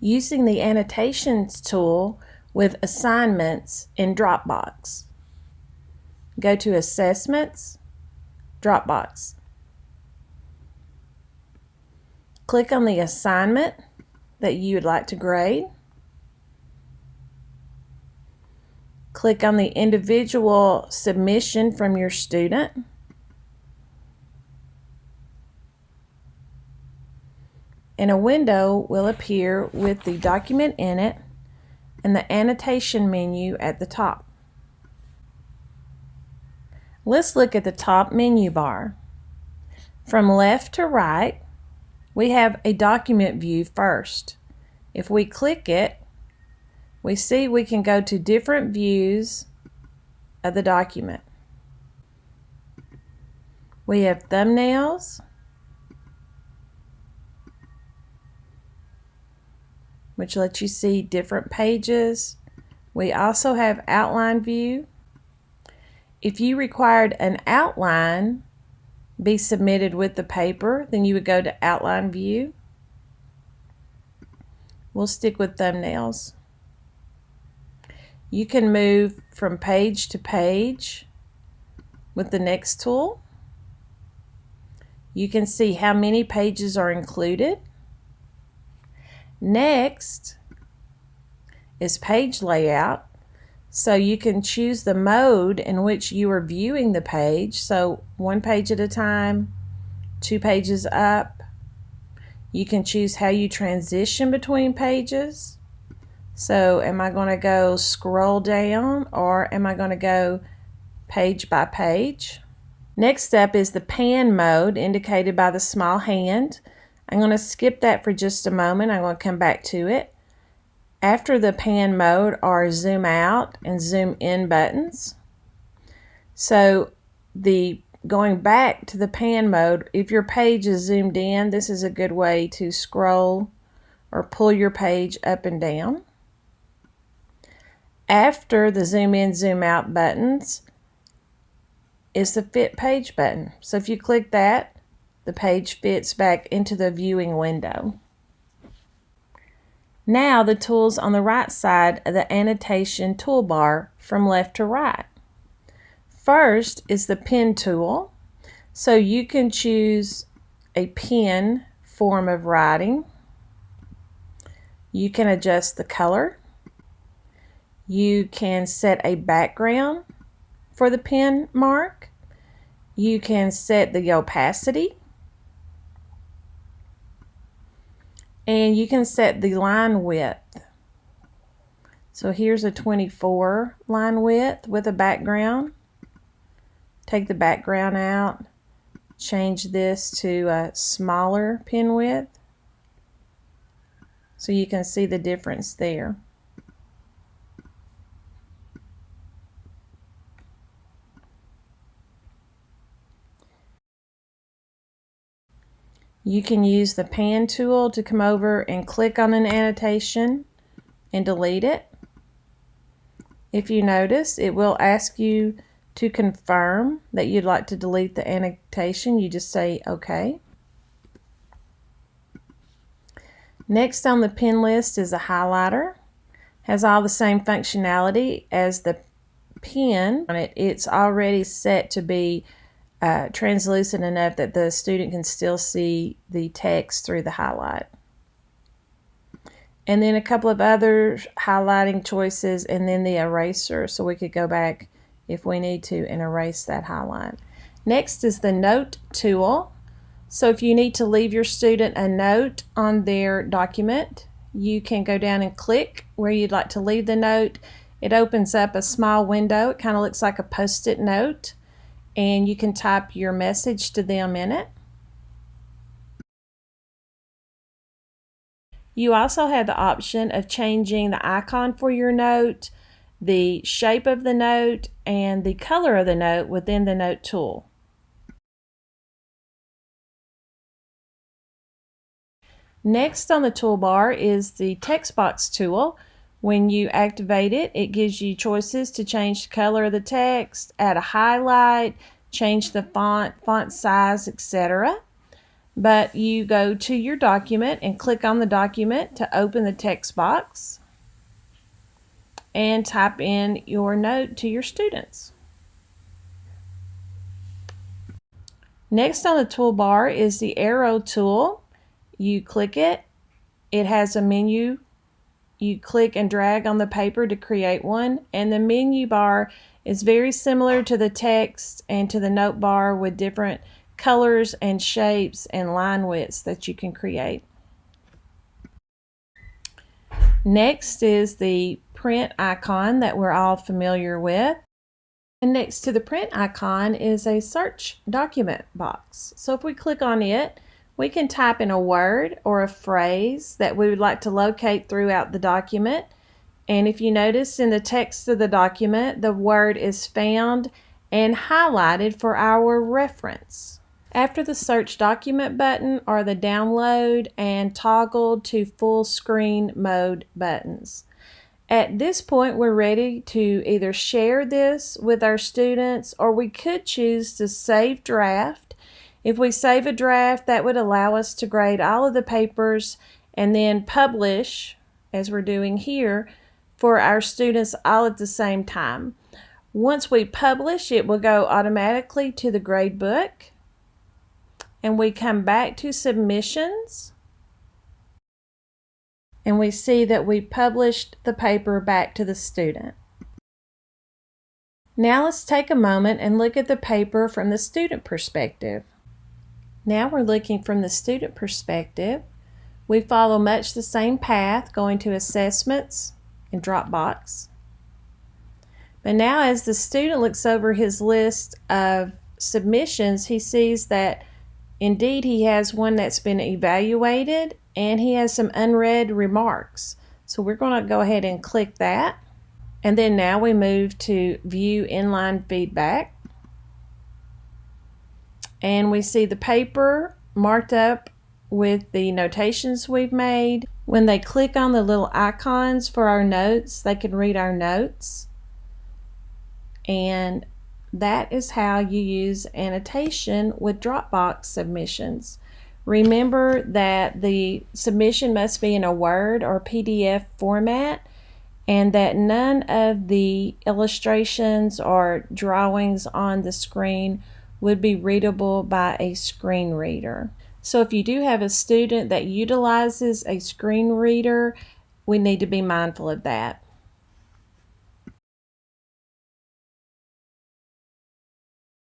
using the Annotations tool with assignments in Dropbox. Go to Assessments, Dropbox. Click on the assignment that you would like to grade. Click on the individual submission from your student. And a window will appear with the document in it and the annotation menu at the top. Let's look at the top menu bar. From left to right, we have a document view first. If we click it, we see we can go to different views of the document. We have thumbnails, which lets you see different pages. We also have outline view. If you required an outline be submitted with the paper, then you would go to outline view. We'll stick with thumbnails. You can move from page to page with the next tool. You can see how many pages are included. Next is page layout. So you can choose the mode in which you are viewing the page. So 1 page at a time, 2 pages up. You can choose how you transition between pages. So am I going to go scroll down or am I going to go page by page? Next up is the pan mode indicated by the small hand. I'm going to skip that for just a moment. I'm going to come back to it. After the pan mode are zoom out and zoom in buttons. So going back to the pan mode, if your page is zoomed in, this is a good way to scroll or pull your page up and down. After the zoom in, zoom out buttons is the fit page button. So if you click that, the page fits back into the viewing window. Now the tools on the right side of the annotation toolbar from left to right. First is the pen tool. So you can choose a pen form of writing. You can adjust the color. You can set a background for the pen mark. You can set the opacity. And you can set the line width. So here's a 24 line width with a background. Take the background out. Change this to a smaller pen width. So you can see the difference there. You can use the pan tool to come over and click on an annotation and delete it. If you notice, it will ask you to confirm that you'd like to delete the annotation. You just say OK. Next on the pen list is a highlighter. Has all the same functionality as the pen. It's already set to be translucent enough that the student can still see the text through the highlight. And then a couple of other highlighting choices and then the eraser, so we could go back if we need to and erase that highlight. Next is the note tool. So if you need to leave your student a note on their document, you can go down and click where you'd like to leave the note. It opens up a small window. It kind of looks like a post-it note. And you can type your message to them in it. You also have the option of changing the icon for your note, the shape of the note, and the color of the note within the note tool. Next on the toolbar is the text box tool. When you activate it, it gives you choices to change the color of the text, add a highlight, change the font size, etc. but you go to your document and click on the document to open the text box and type in your note to your students. Next on the toolbar is the arrow tool. You click it. It has a menu. You click and drag on the paper to create one, and the menu bar is very similar to the text and to the note bar with different colors and shapes and line widths that you can create. Next is the print icon that we're all familiar with. And next to the print icon is a search document box. So if we click on it, we can type in a word or a phrase that we would like to locate throughout the document. And if you notice in the text of the document, the word is found and highlighted for our reference. After the search document button are the download and toggle to full screen mode buttons. At this point, we're ready to either share this with our students, or we could choose to save draft. If we save a draft, that would allow us to grade all of the papers and then publish, as we're doing here, for our students all at the same time. Once we publish, it will go automatically to the grade book, and we come back to submissions, and we see that we published the paper back to the student. Now let's take a moment and look at the paper from the student perspective. Now we're looking from the student perspective. We follow much the same path, going to assessments and Dropbox. But now as the student looks over his list of submissions, he sees that indeed he has one that's been evaluated and he has some unread remarks. So we're going to go ahead and click that. And then now we move to view inline feedback. And we see the paper marked up with the notations we've made. When they click on the little icons for our notes, they can read our notes. And that is how you use annotation with Dropbox submissions. Remember that the submission must be in a Word or PDF format, and that none of the illustrations or drawings on the screen would be readable by a screen reader. So if you do have a student that utilizes a screen reader, we need to be mindful of that.